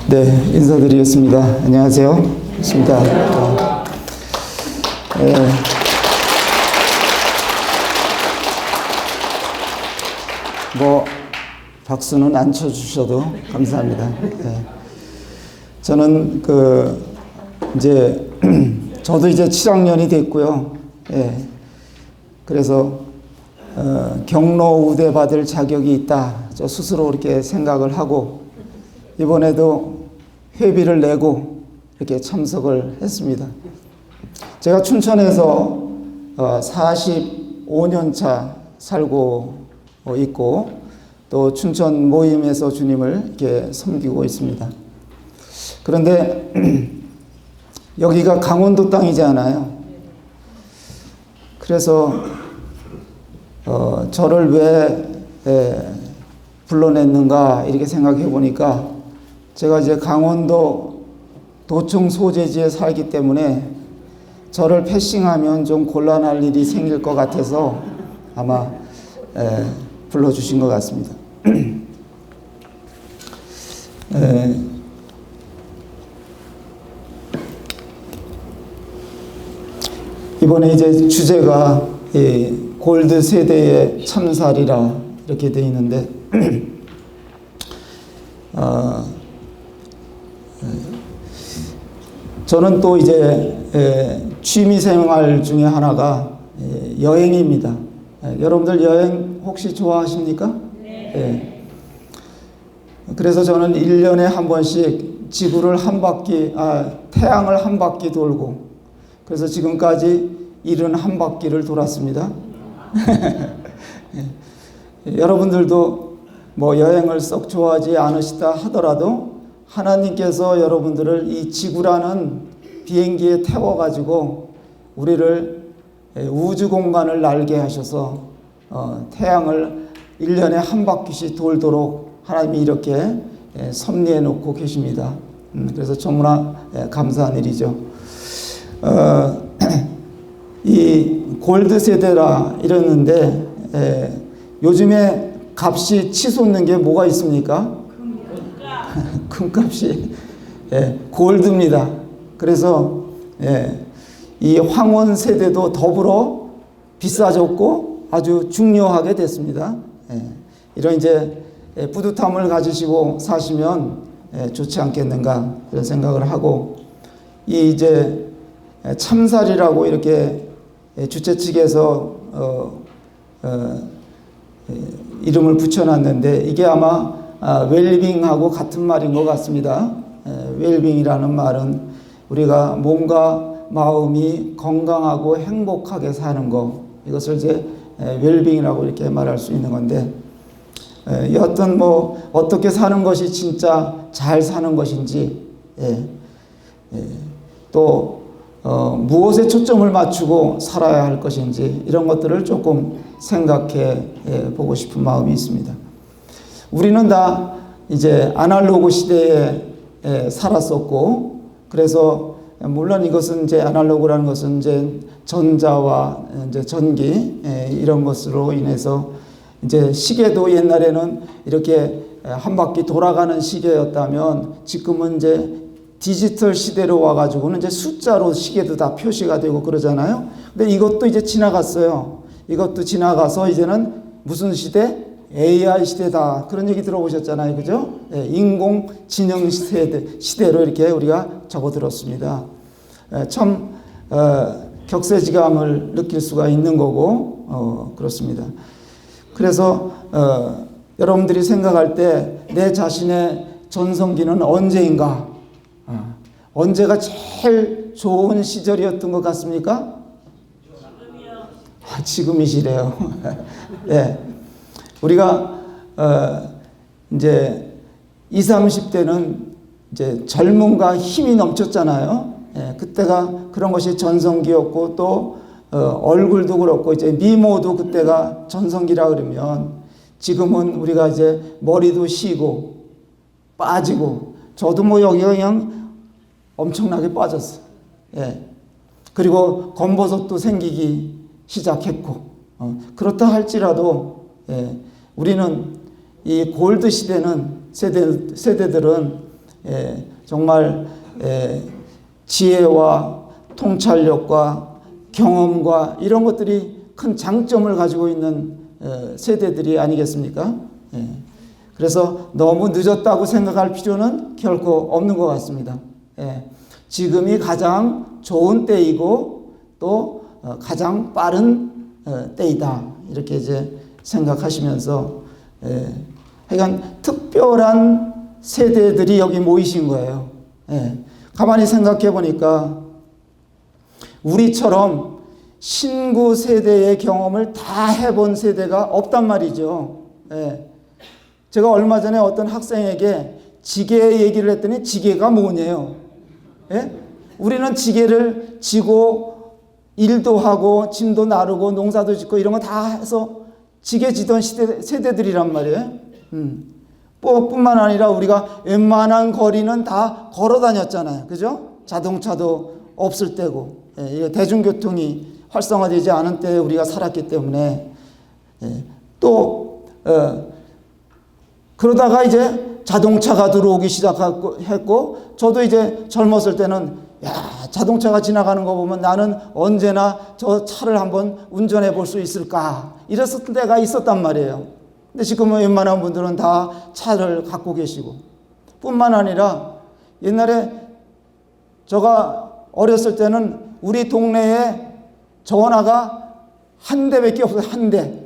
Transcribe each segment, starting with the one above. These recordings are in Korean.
네, 인사드리겠습니다. 안녕하세요. 반갑습니다. 박수는 안 쳐주셔도 감사합니다. 저는 저도 이제 7학년이 됐고요. 그래서 경로 우대 받을 자격이 있다. 저 스스로 이렇게 생각을 하고 이번에도 회비를 내고 이렇게 참석을 했습니다. 제가 춘천에서 45년 차 살고 있고 또 춘천 모임에서 주님을 이렇게 섬기고 있습니다. 그런데 여기가 강원도 땅이지 않아요. 그래서 저를 왜 불러냈는가 이렇게 생각해 보니까 제가 이제 강원도 도청 소재지에 살기 때문에 저를 패싱하면 좀 곤란할 일이 생길 것 같아서 아마 불러주신 것 같습니다. 이번에 이제 주제가 골드 세대의 참살이라 이렇게 되어 있는데 저는 또 이제 취미생활 중에 하나가 여행입니다. 여러분들 여행 혹시 좋아하십니까? 네. 그래서 저는 1년에 한 번씩 지구를 태양을 한 바퀴 돌고 그래서 지금까지 71바퀴를 돌았습니다. 여러분들도 여행을 썩 좋아하지 않으시다 하더라도 하나님께서 여러분들을 이 지구라는 비행기에 태워가지고 우리를 우주 공간을 날게 하셔서 태양을 1년에 한 바퀴씩 돌도록 하나님이 이렇게 섭리해 놓고 계십니다. 그래서 너무나 감사한 일이죠. 이 골드 세대라 이러는데 요즘에 값이 치솟는 게 뭐가 있습니까? 금값이 골드입니다. 그래서 이 황혼 세대도 더불어 비싸졌고 아주 중요하게 됐습니다. 이런 이제 뿌듯함을 가지시고 사시면 좋지 않겠는가 그런 생각을 하고 이 이제 참살이라고 이렇게 주최 측에서 이름을 붙여놨는데 이게 아마 웰빙하고 같은 말인 것 같습니다. 웰빙이라는 말은 우리가 몸과 마음이 건강하고 행복하게 사는 것 이것을 이제 웰빙이라고 이렇게 말할 수 있는 건데 여하튼 어떻게 사는 것이 진짜 잘 사는 것인지 또 무엇에 초점을 맞추고 살아야 할 것인지 이런 것들을 조금 생각해 보고 싶은 마음이 있습니다. 우리는 다 이제 아날로그 시대에 살았었고 그래서 물론 이것은 이제 아날로그라는 것은 이제 전자와 이제 전기 이런 것으로 인해서 이제 시계도 옛날에는 이렇게 한 바퀴 돌아가는 시계였다면 지금은 이제 디지털 시대로 와가지고는 이제 숫자로 시계도 다 표시가 되고 그러잖아요. 근데 이것도 이제 지나갔어요. 이것도 지나가서 이제는 무슨 시대? AI 시대다. 그런 얘기 들어보셨잖아요. 그죠? 인공지능 시대로 이렇게 우리가 적어 들었습니다. 참, 격세지감을 느낄 수가 있는 거고, 그렇습니다. 그래서, 여러분들이 생각할 때 내 자신의 전성기는 언제인가? 언제가 제일 좋은 시절이었던 것 같습니까? 지금이시래요. 네. 우리가 이제 20, 30대는 이제 젊음과 힘이 넘쳤잖아요. 그때가 그런 것이 전성기였고 또 얼굴도 그렇고 이제 미모도 그때가 전성기라 그러면 지금은 우리가 이제 머리도 쉬고 빠지고 저도 여기가 그냥 엄청나게 빠졌어요. 그리고 검버섯도 생기기 시작했고 그렇다 할지라도 우리는 이 골드 시대는 세대들은 정말 지혜와 통찰력과 경험과 이런 것들이 큰 장점을 가지고 있는 세대들이 아니겠습니까? 그래서 너무 늦었다고 생각할 필요는 결코 없는 것 같습니다. 지금이 가장 좋은 때이고 또 가장 빠른 때이다. 이렇게 이제 생각하시면서 하여간 특별한 세대들이 여기 모이신 거예요. 가만히 생각해 보니까 우리처럼 신구 세대의 경험을 다 해본 세대가 없단 말이죠. 제가 얼마 전에 어떤 학생에게 지게 얘기를 했더니 지게가 뭐냐요? 우리는 지게를 지고 일도 하고 짐도 나르고 농사도 짓고 이런 거 다 해서 지게 지던 세대들이란 말이에요. 뿐만 아니라 우리가 웬만한 거리는 다 걸어 다녔잖아요. 그죠? 자동차도 없을 때고 대중교통이 활성화되지 않은 때에 우리가 살았기 때문에 또 그러다가 이제 자동차가 들어오기 시작했고 저도 이제 젊었을 때는 자동차가 지나가는 거 보면 나는 언제나 저 차를 한번 운전해 볼 수 있을까 이랬을 때가 있었단 말이에요. 근데 지금은 웬만한 분들은 다 차를 갖고 계시고 뿐만 아니라 옛날에 제가 어렸을 때는 우리 동네에 전화가 한 대밖에 없어요. 한 대.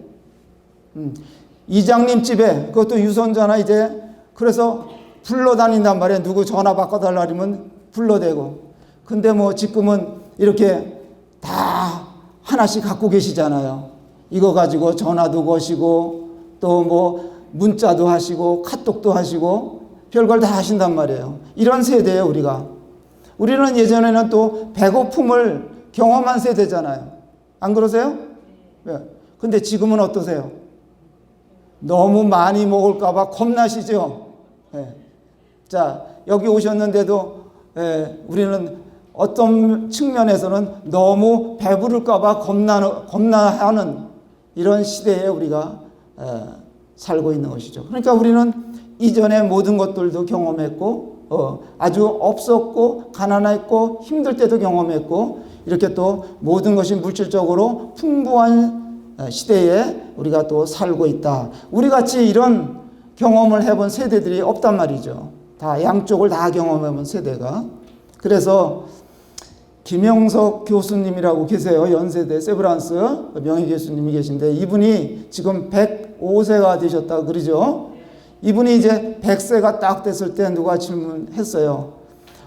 이장님 집에 그것도 유선전화 이제 그래서 불러다닌단 말이에요. 누구 전화 바꿔달라 그러면 불러대고. 근데 뭐 지금은 이렇게 다 하나씩 갖고 계시잖아요. 이거 가지고 전화도 거시고 또 뭐 문자도 하시고 카톡도 하시고 별걸 다 하신단 말이에요. 이런 세대예요, 우리가. 우리는 예전에는 또 배고픔을 경험한 세대잖아요. 안 그러세요? 근데 지금은 어떠세요? 너무 많이 먹을까봐 겁나시죠? 자, 여기 오셨는데도 우리는 어떤 측면에서는 너무 배부를까봐 겁나하는 이런 시대에 우리가 살고 있는 것이죠. 그러니까 우리는 이전에 모든 것들도 경험했고 아주 없었고 가난했고 힘들 때도 경험했고 이렇게 또 모든 것이 물질적으로 풍부한 시대에 우리가 또 살고 있다. 우리같이 이런 경험을 해본 세대들이 없단 말이죠. 다 양쪽을 다 경험해본 세대가. 그래서 김영석 교수님이라고 계세요. 연세대 세브란스 명예교수님이 계신데 이분이 지금 105세가 되셨다고 그러죠. 이분이 이제 100세가 딱 됐을 때 누가 질문했어요.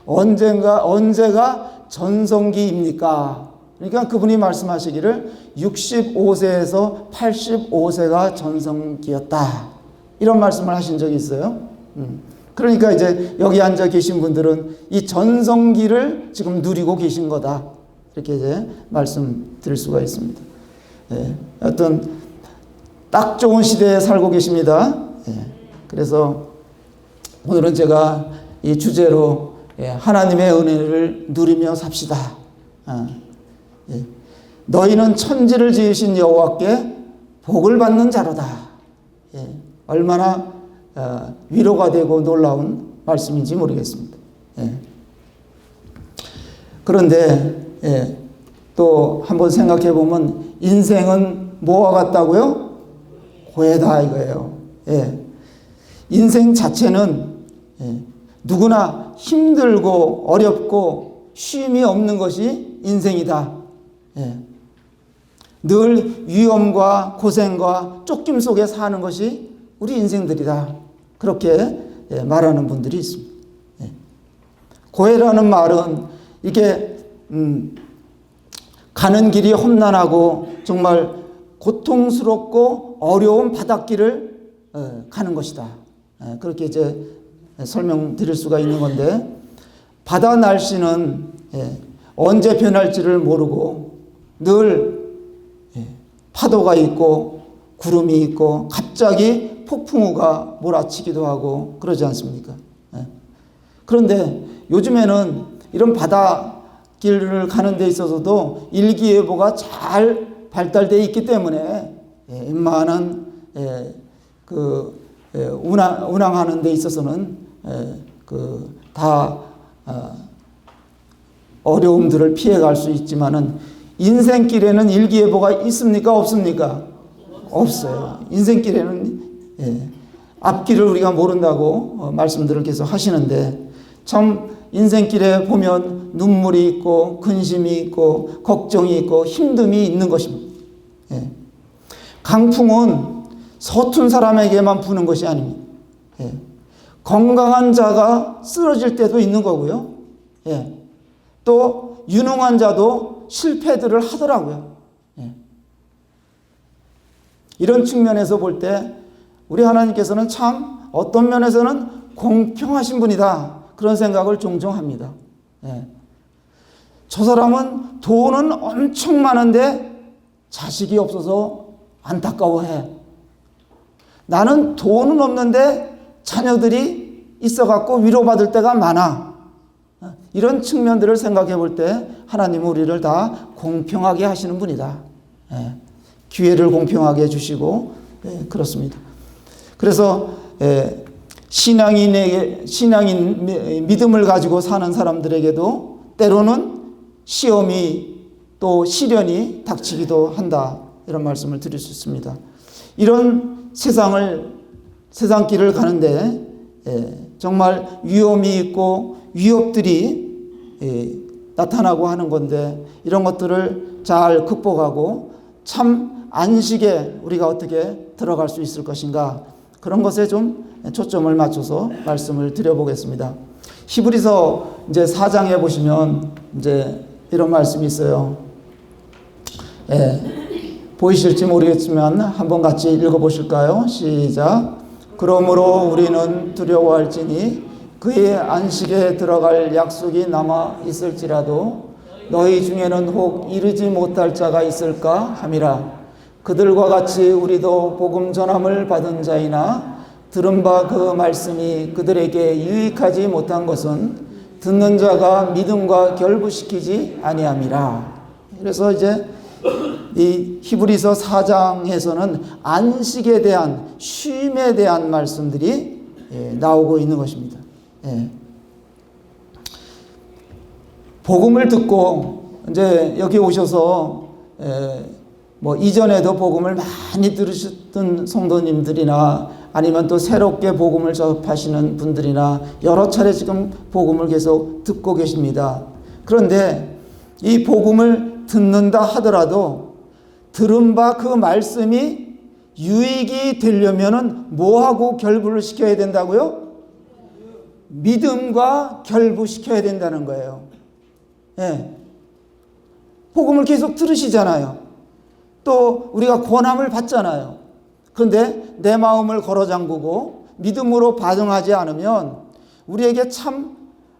언제가 전성기입니까? 그러니까 그분이 말씀하시기를 65세에서 85세가 전성기였다. 이런 말씀을 하신 적이 있어요. 그러니까 이제 여기 앉아 계신 분들은 이 전성기를 지금 누리고 계신 거다. 이렇게 이제 말씀드릴 수가 있습니다. 어떤 딱 좋은 시대에 살고 계십니다. 그래서 오늘은 제가 이 주제로 하나님의 은혜를 누리며 삽시다. 너희는 천지를 지으신 여호와께 복을 받는 자로다. 얼마나 위로가 되고 놀라운 말씀인지 모르겠습니다. 그런데 또 한번 생각해 보면 인생은 뭐와 같다고요? 고해다 이거예요. 인생 자체는 누구나 힘들고 어렵고 쉼이 없는 것이 인생이다. 늘 위험과 고생과 쫓김 속에 사는 것이 우리 인생들이다. 그렇게 말하는 분들이 있습니다. 고해라는 말은 이게 가는 길이 험난하고 정말 고통스럽고 어려운 바닷길을 가는 것이다. 그렇게 이제 설명드릴 수가 있는 건데 바다 날씨는 언제 변할지를 모르고 늘 파도가 있고 구름이 있고 갑자기 폭풍우가 몰아치기도 하고 그러지 않습니까? 그런데 요즘에는 이런 바닷길을 가는 데 있어서도 일기예보가 잘 발달되어 있기 때문에 웬만한 운항하는 데 있어서는 다 어려움들을 피해갈 수 있지만은 인생길에는 일기예보가 있습니까? 없습니까? 없어요. 인생길에는 앞길을 우리가 모른다고 말씀들을 계속 하시는데, 참 인생길에 보면 눈물이 있고 근심이 있고 걱정이 있고 힘듦이 있는 것입니다. 강풍은 서툰 사람에게만 부는 것이 아닙니다. 건강한 자가 쓰러질 때도 있는 거고요. 또 유능한 자도 실패들을 하더라고요. 이런 측면에서 볼 때 우리 하나님께서는 참 어떤 면에서는 공평하신 분이다, 그런 생각을 종종 합니다. 저 사람은 돈은 엄청 많은데 자식이 없어서 안타까워해. 나는 돈은 없는데 자녀들이 있어갖고 위로받을 때가 많아. 이런 측면들을 생각해 볼 때 하나님은 우리를 다 공평하게 하시는 분이다. 기회를 공평하게 해주시고 그렇습니다. 그래서 신앙인 믿음을 가지고 사는 사람들에게도 때로는 시험이 또 시련이 닥치기도 한다, 이런 말씀을 드릴 수 있습니다. 이런 세상길을 가는데 정말 위험이 있고 위협들이 나타나고 하는 건데, 이런 것들을 잘 극복하고 참 안식에 우리가 어떻게 들어갈 수 있을 것인가, 그런 것에 좀 초점을 맞춰서 말씀을 드려보겠습니다. 히브리서 이제 4장에 보시면 이제 이런 말씀이 있어요. 보이실지 모르겠지만 한번 같이 읽어보실까요? 시작. 그러므로 우리는 두려워할지니 그의 안식에 들어갈 약속이 남아 있을지라도 너희 중에는 혹 이르지 못할 자가 있을까 함이라. 그들과 같이 우리도 복음 전함을 받은 자이나 들은 바 그 말씀이 그들에게 유익하지 못한 것은 듣는 자가 믿음과 결부시키지 아니함이라. 그래서 이제 이 히브리서 4장에서는 안식에 대한, 쉼에 대한 말씀들이 나오고 있는 것입니다. 복음을 듣고 이제 여기 오셔서 뭐 이전에도 복음을 많이 들으셨던 성도님들이나 아니면 또 새롭게 복음을 접하시는 분들이나 여러 차례 지금 복음을 계속 듣고 계십니다. 그런데 이 복음을 듣는다 하더라도 들은 바 그 말씀이 유익이 되려면은 뭐하고 결부를 시켜야 된다고요? 믿음과 결부시켜야 된다는 거예요. 복음을 계속 들으시잖아요. 또 우리가 권함을 받잖아요. 그런데 내 마음을 걸어 잠그고 믿음으로 반응하지 않으면 우리에게 참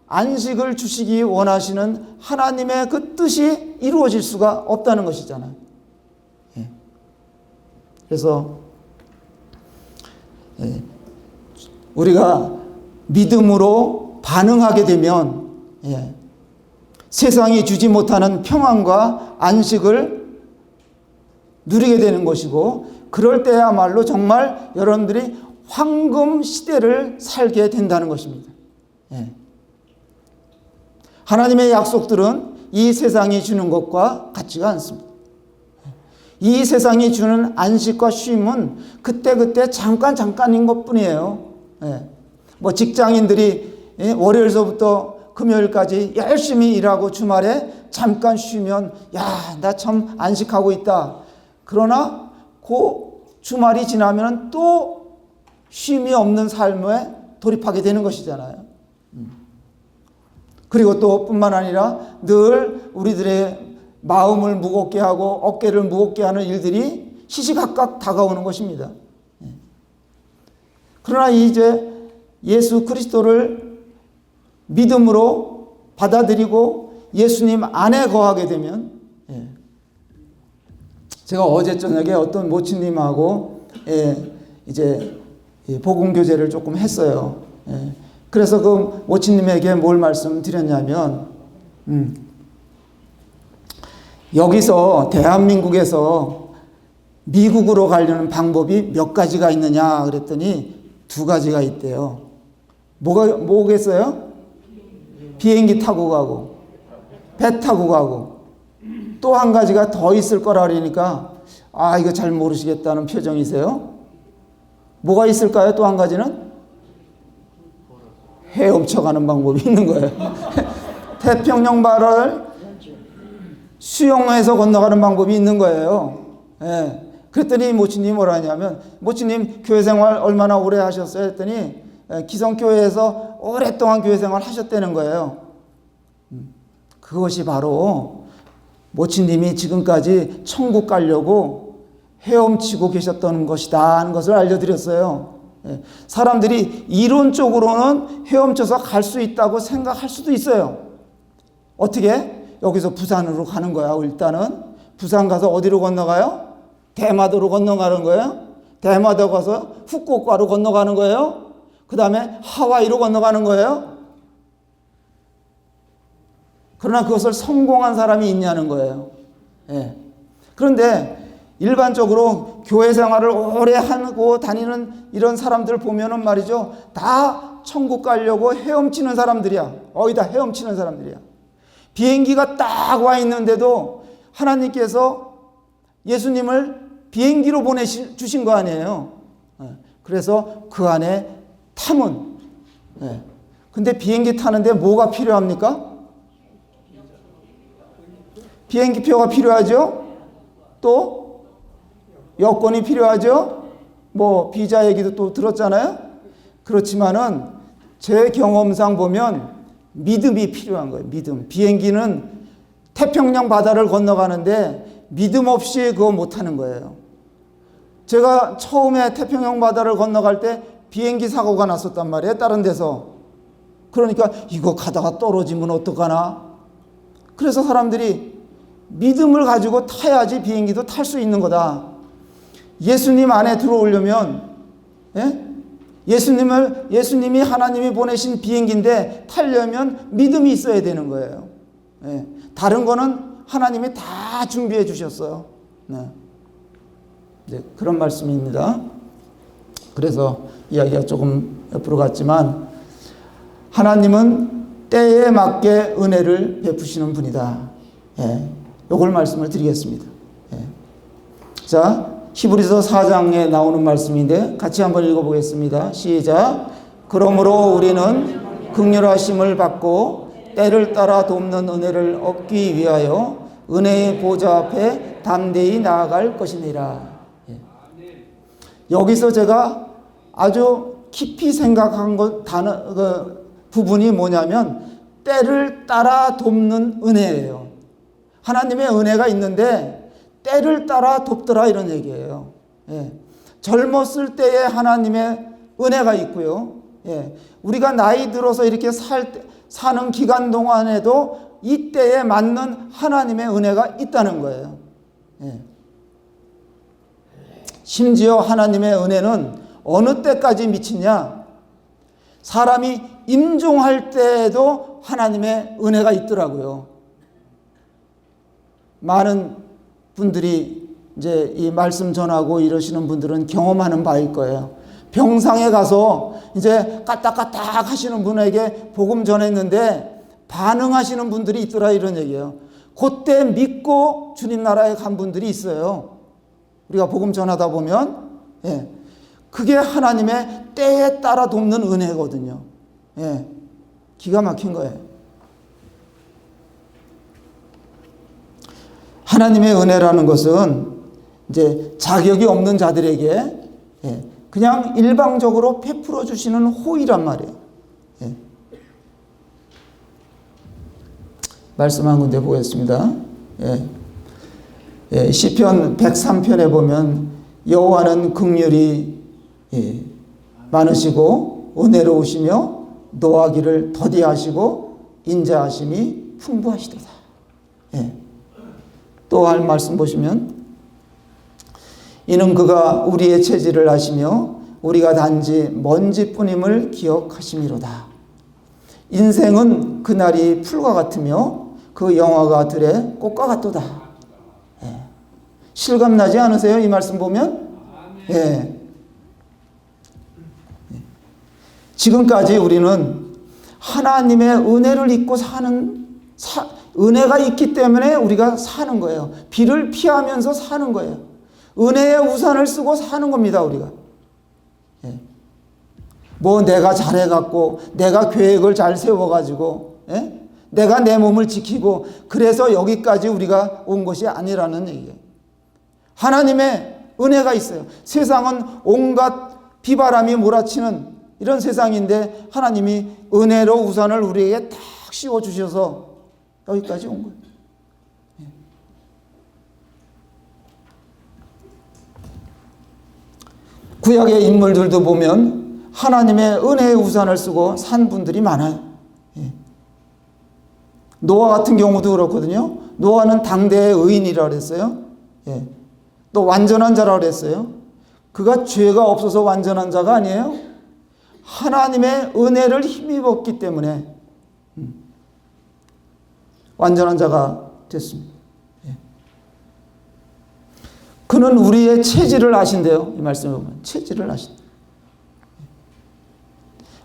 안식을 주시기 원하시는 하나님의 그 뜻이 이루어질 수가 없다는 것이잖아요. 그래서 우리가 믿음으로 반응하게 되면 세상이 주지 못하는 평안과 안식을 누리게 되는 것이고, 그럴 때야말로 정말 여러분들이 황금 시대를 살게 된다는 것입니다. 하나님의 약속들은 이 세상이 주는 것과 같지가 않습니다. 이 세상이 주는 안식과 쉼은 그때그때 잠깐인 것뿐이에요. 뭐 직장인들이 월요일서부터 금요일까지 열심히 일하고 주말에 잠깐 쉬면 야, 나 참 안식하고 있다. 그러나 그 주말이 지나면 또 쉼이 없는 삶에 돌입하게 되는 것이잖아요. 그리고 또 뿐만 아니라 늘 우리들의 마음을 무겁게 하고 어깨를 무겁게 하는 일들이 시시각각 다가오는 것입니다. 그러나 이제 예수 그리스도를 믿음으로 받아들이고 예수님 안에 거하게 되면, 제가 어제 저녁에 어떤 모친님하고 이제 복음 교제를 조금 했어요. 그래서 그 모친님에게 뭘 말씀드렸냐면, 여기서 대한민국에서 미국으로 가려는 방법이 몇 가지가 있느냐 그랬더니 2가지가 있대요. 뭐겠어요? 비행기 타고 가고 배 타고 가고 또 한 가지가 더 있을 거라 그러니까 아 이거 잘 모르시겠다는 표정이세요. 뭐가 있을까요? 또 한 가지는 헤엄쳐 가는 방법이 있는 거예요. 태평양 바다를 수영해서 건너가는 방법이 있는 거예요. 예. 그랬더니 모치님이 뭐라 하냐면 모치님 교회 생활 얼마나 오래 하셨어요? 했더니 기성교회에서 오랫동안 교회 생활 하셨다는 거예요. 그것이 바로 모치님이 지금까지 천국 가려고 헤엄치고 계셨던 것이다 하는 것을 알려드렸어요. 사람들이 이론적으로는 헤엄쳐서 갈 수 있다고 생각할 수도 있어요. 어떻게? 여기서 부산으로 가는 거야. 일단은 부산 가서 어디로 건너가요? 대마도로 건너가는 거예요. 대마도 가서 후쿠오카로 건너가는 거예요. 그 다음에 하와이로 건너가는 거예요. 그러나 그것을 성공한 사람이 있냐는 거예요. 예. 그런데 일반적으로 교회 생활을 오래 하고 다니는 이런 사람들 보면은 말이죠. 다 천국 가려고 헤엄치는 사람들이야. 어디다 헤엄치는 사람들이야. 비행기가 딱 와 있는데도 하나님께서 예수님을 비행기로 보내주신 거 아니에요. 그래서 그 안에 탐은. 근데 비행기 타는데 뭐가 필요합니까? 비행기표가 필요하죠. 또 여권이 필요하죠. 뭐 비자 얘기도 또 들었잖아요. 그렇지만은 제 경험상 보면 믿음이 필요한 거예요. 믿음. 비행기는 태평양 바다를 건너가는데 믿음 없이 그거 못하는 거예요. 제가 처음에 태평양 바다를 건너갈 때 비행기 사고가 났었단 말이에요. 다른 데서. 그러니까 이거 가다가 떨어지면 어떡하나. 그래서 사람들이 믿음을 가지고 타야지 비행기도 탈 수 있는 거다. 예수님 안에 들어오려면, 예수님이 하나님이 보내신 비행기인데 타려면 믿음이 있어야 되는 거예요. 다른 거는 하나님이 다 준비해 주셨어요. 이제 그런 말씀입니다. 그래서 이야기가 조금 옆으로 갔지만 하나님은 때에 맞게 은혜를 베푸시는 분이다. 요걸 말씀을 드리겠습니다. 자, 히브리서 4장에 나오는 말씀인데 같이 한번 읽어보겠습니다. 시작. 그러므로 우리는 긍휼하심을 받고 때를 따라 돕는 은혜를 얻기 위하여 은혜의 보좌 앞에 담대히 나아갈 것이니라. 여기서 제가 아주 깊이 생각한 부분이 뭐냐면 때를 따라 돕는 은혜예요. 하나님의 은혜가 있는데 때를 따라 돕더라 이런 얘기예요. 젊었을 때에 하나님의 은혜가 있고요. 우리가 나이 들어서 이렇게 사는 기간 동안에도 이때에 맞는 하나님의 은혜가 있다는 거예요. 심지어 하나님의 은혜는 어느 때까지 미치냐? 사람이 임종할 때에도 하나님의 은혜가 있더라고요. 많은 분들이 이제 이 말씀 전하고 이러시는 분들은 경험하는 바일 거예요. 병상에 가서 이제 까딱까딱 하시는 분에게 복음 전했는데 반응하시는 분들이 있더라 이런 얘기예요. 그때 믿고 주님 나라에 간 분들이 있어요. 우리가 복음 전하다 보면 그게 하나님의 때에 따라 돕는 은혜거든요. 기가 막힌 거예요. 하나님의 은혜라는 것은 이제 자격이 없는 자들에게 그냥 일방적으로 베풀어 주시는 호의란 말이에요. 말씀 한 군데 보겠습니다. 시편 103편에 보면 여호와는 긍휼이 많으시고 은혜로우시며 노하기를 더디하시고 인자하심이 풍부하시도다. 또 할 말씀 보시면 이는 그가 우리의 체질을 아시며 우리가 단지 먼지뿐임을 기억하심이로다. 인생은 그날이 풀과 같으며 그 영화가 들의 꽃과 같도다. 실감나지 않으세요? 이 말씀 보면? 지금까지 우리는 하나님의 은혜를 입고 은혜가 있기 때문에 우리가 사는 거예요. 비를 피하면서 사는 거예요. 은혜의 우산을 쓰고 사는 겁니다, 우리가. 예. 뭐 내가 잘해갖고, 내가 계획을 잘 세워가지고, 예? 내가 내 몸을 지키고, 그래서 여기까지 우리가 온 것이 아니라는 얘기예요. 하나님의 은혜가 있어요. 세상은 온갖 비바람이 몰아치는 이런 세상인데 하나님이 은혜로 우산을 우리에게 딱 씌워주셔서 여기까지 온 거예요. 구약의 인물들도 보면 하나님의 은혜의 우산을 쓰고 산 분들이 많아요. 노아 같은 경우도 그렇거든요. 노아는 당대의 의인이라고 그랬어요. 또 완전한 자라고 그랬어요. 그가 죄가 없어서 완전한 자가 아니에요. 하나님의 은혜를 힘입었기 때문에 완전한 자가 됐습니다. 그는 우리의 체질을 아신대요. 이 말씀을 보면 체질을 아신다.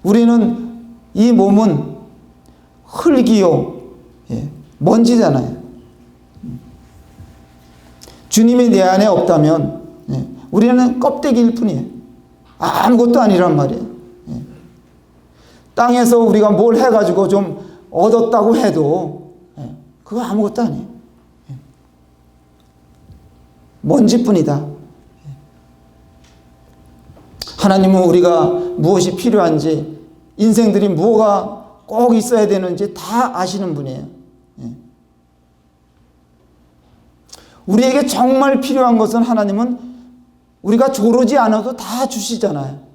우리는 이 몸은 흙이요, 먼지잖아요. 주님이 내 안에 없다면 우리는 껍데기일 뿐이에요. 아무것도 아니란 말이에요. 땅에서 우리가 뭘 해가지고 좀 얻었다고 해도 그거 아무것도 아니에요. 먼지뿐이다. 하나님은 우리가 무엇이 필요한지, 인생들이 뭐가 꼭 있어야 되는지 다 아시는 분이에요. 우리에게 정말 필요한 것은 하나님은 우리가 조르지 않아도 다 주시잖아요.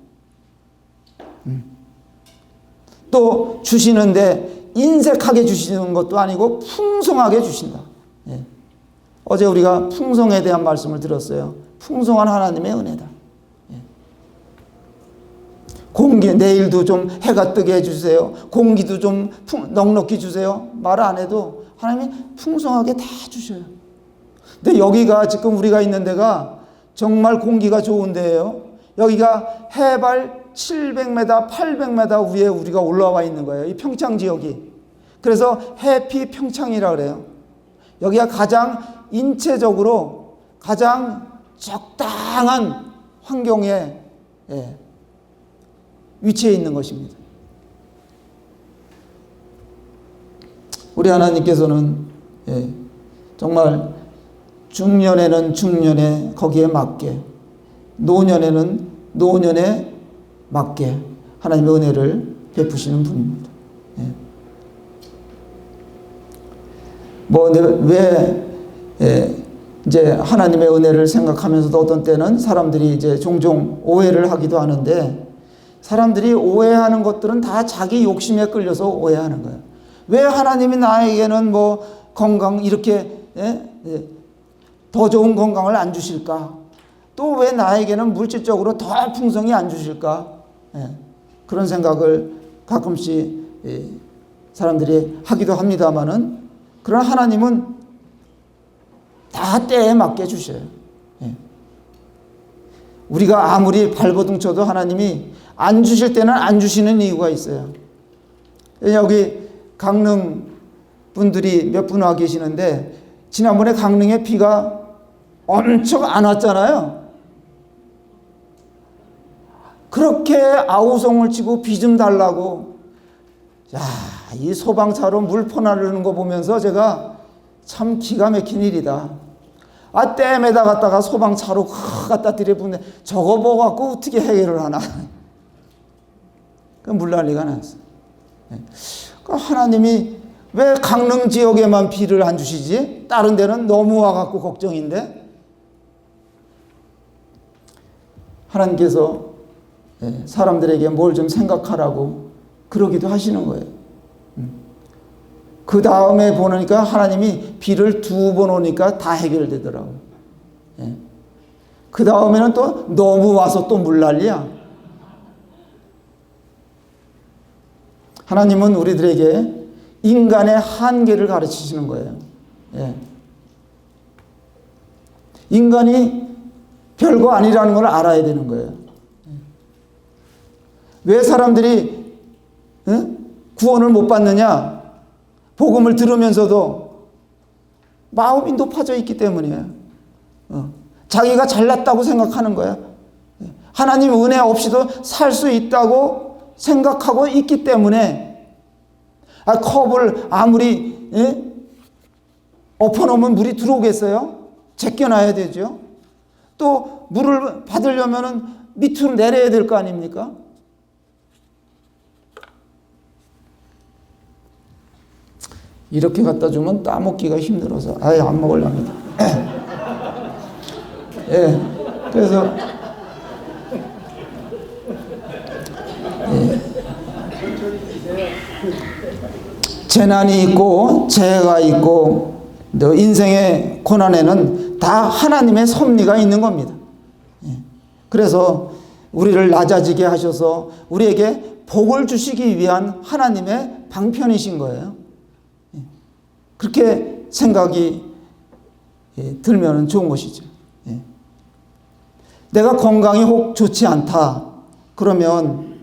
또 주시는데 인색하게 주시는 것도 아니고 풍성하게 주신다. 어제 우리가 풍성에 대한 말씀을 들었어요. 풍성한 하나님의 은혜다. 공기, 내일도 좀 해가 뜨게 해주세요. 공기도 좀 넉넉히 주세요. 말 안 해도 하나님이 풍성하게 다 주셔요. 근데 여기가 지금 우리가 있는 데가 정말 공기가 좋은 데예요. 여기가 해발 700m, 800m 위에 우리가 올라와 있는 거예요. 이 평창 지역이. 그래서 해피 평창이라고 그래요. 여기가 가장 인체적으로 가장 적당한 환경에 위치해 있는 것입니다. 우리 하나님께서는 정말 중년에는 중년에 거기에 맞게, 노년에는 노년에 맞게 하나님의 은혜를 베푸시는 분입니다. 이제 하나님의 은혜를 생각하면서도 어떤 때는 사람들이 이제 종종 오해를 하기도 하는데, 사람들이 오해하는 것들은 다 자기 욕심에 끌려서 오해하는 거예요. 왜 하나님이 나에게는 뭐 건강 이렇게 더 좋은 건강을 안 주실까? 또 왜 나에게는 물질적으로 더 풍성히 안 주실까? 그런 생각을 가끔씩 사람들이 하기도 합니다만은, 그러나 하나님은 다 때에 맞게 주셔요. 우리가 아무리 발버둥 쳐도 하나님이 안 주실 때는 안 주시는 이유가 있어요. 여기 강릉 분들이 몇 분 와 계시는데, 지난번에 강릉에 비가 엄청 안 왔잖아요. 그렇게 아우성을 치고 비 좀 달라고, 이 소방차로 물 퍼나르는 거 보면서 제가 참 기가 막힌 일이다. 댐에다 갔다가 소방차로 갖다 들여보는데 저거 보고 갖고 어떻게 해결을 하나. 그 물난리가 났어요. 하나님이 왜 강릉 지역에만 비를 안 주시지? 다른 데는 너무 와갖고 걱정인데. 하나님께서 사람들에게 뭘 좀 생각하라고 그러기도 하시는 거예요. 그 다음에 보니까 하나님이 비를 2번 오니까 다 해결되더라고요. 그 다음에는 또 너무 와서 또 물난리야. 하나님은 우리들에게 인간의 한계를 가르치시는 거예요. 인간이 별거 아니라는 걸 알아야 되는 거예요. 왜 사람들이 구원을 못 받느냐? 복음을 들으면서도 마음이 높아져 있기 때문이에요. 자기가 잘났다고 생각하는 거야. 하나님 은혜 없이도 살 수 있다고 생각하고 있기 때문에, 컵을 아무리 엎어놓으면 물이 들어오겠어요? 제껴놔야 되죠. 또 물을 받으려면 밑으로 내려야 될 거 아닙니까? 이렇게 갖다 주면 따먹기가 힘들어서 아예 안 먹으려합니다. 예, 그래서 재난이 있고 재해가 있고 또 인생의 고난에는 다 하나님의 섭리가 있는 겁니다. 그래서 우리를 낮아지게 하셔서 우리에게 복을 주시기 위한 하나님의 방편이신 거예요. 그렇게 생각이 들면 좋은 것이죠. 내가 건강이 혹 좋지 않다 그러면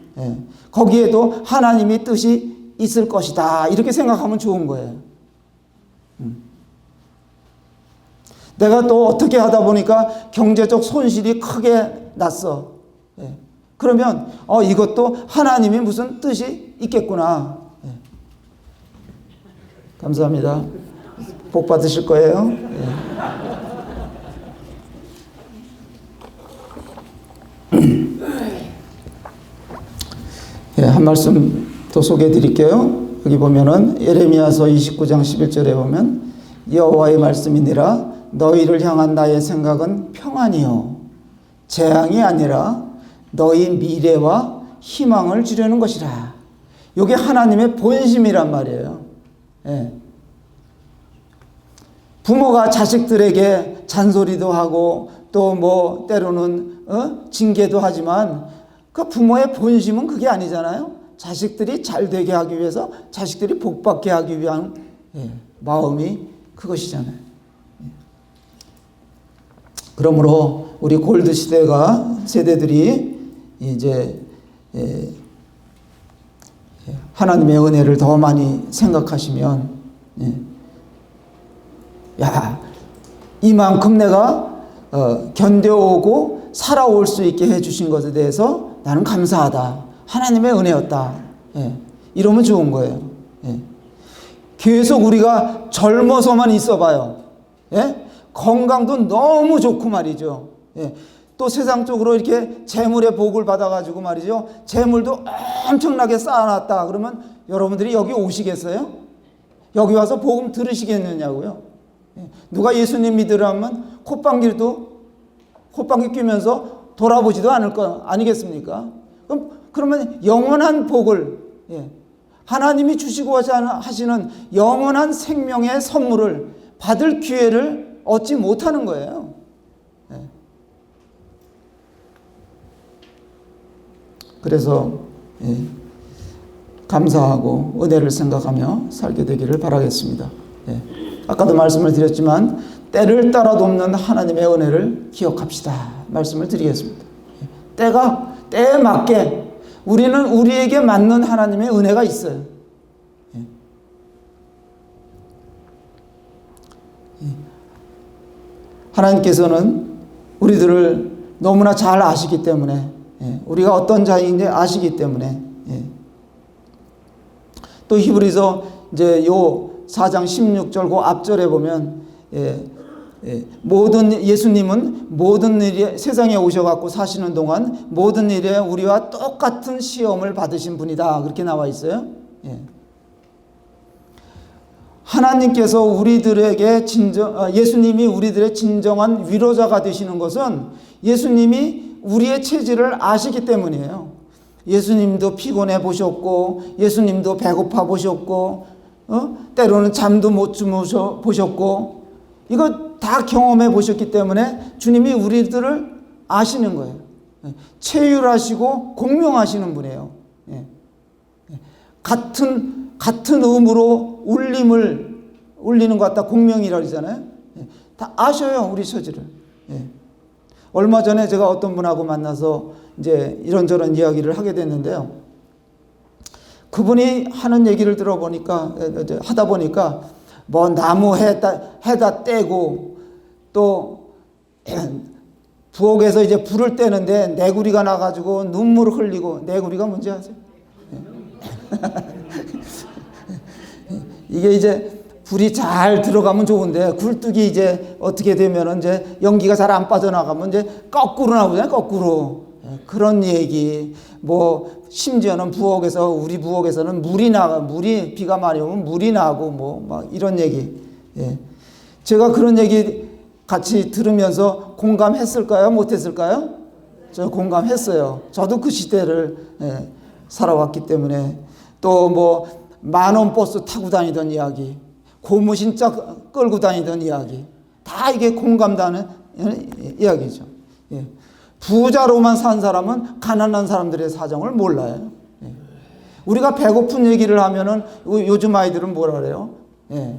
거기에도 하나님의 뜻이 있을 것이다 이렇게 생각하면 좋은 거예요. 내가 또 어떻게 하다 보니까 경제적 손실이 크게 났어. 그러면 이것도 하나님이 무슨 뜻이 있겠구나. 감사합니다. 복 받으실 거예요. 한 말씀 더 소개해 드릴게요. 여기 보면은 예레미야서 29장 11절에 보면 여호와의 말씀이니라 너희를 향한 나의 생각은 평안이요 재앙이 아니라 너희 미래와 희망을 주려는 것이라. 이게 하나님의 본심이란 말이에요. 부모가 자식들에게 잔소리도 하고 또 뭐 때로는 징계도 하지만 그 부모의 본심은 그게 아니잖아요. 자식들이 잘 되게 하기 위해서 자식들이 복 받게 하기 위한 마음이 그것이잖아요. 그러므로 우리 골드 세대들이 이제 하나님의 은혜를 더 많이 생각하시면 이만큼 내가 견뎌오고 살아올 수 있게 해주신 것에 대해서 나는 감사하다. 하나님의 은혜였다. 이러면 좋은 거예요. 계속 우리가 젊어서만 있어봐요. 건강도 너무 좋고 말이죠. 또 세상적으로 이렇게 재물의 복을 받아가지고 말이죠. 재물도 엄청나게 쌓아놨다. 그러면 여러분들이 여기 오시겠어요? 여기 와서 복음 들으시겠느냐고요. 누가 예수님 믿으라면 콧방귀 뀌면서 돌아보지도 않을 거 아니겠습니까? 그러면 영원한 복을 하나님이 주시고 하시는 영원한 생명의 선물을 받을 기회를 얻지 못하는 거예요. 그래서 감사하고 은혜를 생각하며 살게 되기를 바라겠습니다. 아까도 말씀을 드렸지만 때를 따라 돕는 하나님의 은혜를 기억합시다 말씀을 드리겠습니다. 때에 맞게 우리는 우리에게 맞는 하나님의 은혜가 있어요. 하나님께서는 우리들을 너무나 잘 아시기 때문에 우리가 어떤 자인지 아시기 때문에 또 히브리서 이제 요 4장 16절 그 앞절에 보면 예수님은 모든 일에 세상에 오셔갖고 사시는 동안 모든 일에 우리와 똑같은 시험을 받으신 분이다 그렇게 나와 있어요. 하나님께서 예수님이 우리들의 진정한 위로자가 되시는 것은 예수님이 우리의 체질을 아시기 때문이에요. 예수님도 피곤해 보셨고 예수님도 배고파 보셨고 때로는 잠도 못 주무셔 보셨고 이거 다 경험해 보셨기 때문에 주님이 우리들을 아시는 거예요. 체휼하시고 공명하시는 분이에요. 같은 음으로 울리는 것 같다 공명이라 그러잖아요. 다 아셔요 우리 처지를. 얼마 전에 제가 어떤 분하고 만나서 이제 이런저런 이야기를 하게 됐는데요. 그분이 하는 얘기를 들어보니까, 하다 보니까, 뭐 나무 해다 떼고, 또 부엌에서 이제 불을 떼는데 내구리가 나가지고 눈물을 흘리고, 내구리가 뭔지 아세요? 이게 이제 불이 잘 들어가면 좋은데, 굴뚝이 이제 어떻게 되면은 이제 연기가 잘 안 빠져나가면 이제 거꾸로 나오잖아요, 거꾸로. 그런 얘기. 뭐 심지어는 우리 부엌에서는 비가 많이 오면 물이 나고 뭐 막 이런 얘기. 예. 제가 그런 얘기 같이 들으면서 공감했을까요? 못했을까요? 저 공감했어요. 저도 그 시대를 살아왔기 때문에. 또 뭐 10,000원 버스 타고 다니던 이야기, 고무신자 끌고 다니던 이야기, 다 이게 공감되는 이야기죠. 예. 부자로만 산 사람은 가난한 사람들의 사정을 몰라요. 예. 우리가 배고픈 얘기를 하면은 요즘 아이들은 뭐라 그래요? 예.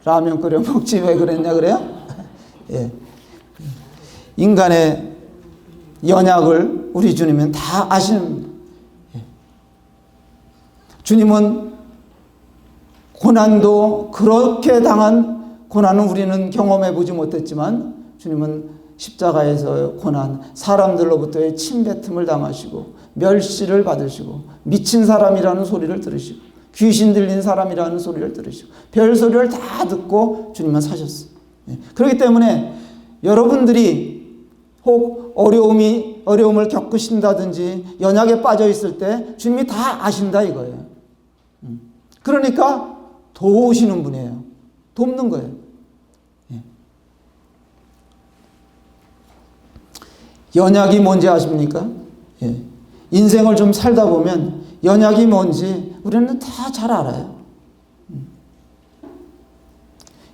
라면 끓여 먹지 왜 그랬냐 그래요? 예. 인간의 연약을 우리 주님은 다 아시는 분입니다. 예. 주님은 고난도, 그렇게 당한 고난은 우리는 경험해 보지 못했지만, 주님은 십자가에서 고난, 사람들로부터의 침뱉음을 당하시고 멸시를 받으시고 미친 사람이라는 소리를 들으시고 귀신 들린 사람이라는 소리를 들으시고 별소리를 다 듣고 주님은 사셨어요. 그렇기 때문에 여러분들이 혹 어려움을 겪으신다든지 연약에 빠져 있을 때 주님이 다 아신다 이거예요. 그러니까 도우시는 분이에요. 돕는 거예요. 연약이 뭔지 아십니까? 예. 인생을 좀 살다 보면 연약이 뭔지 우리는 다 잘 알아요.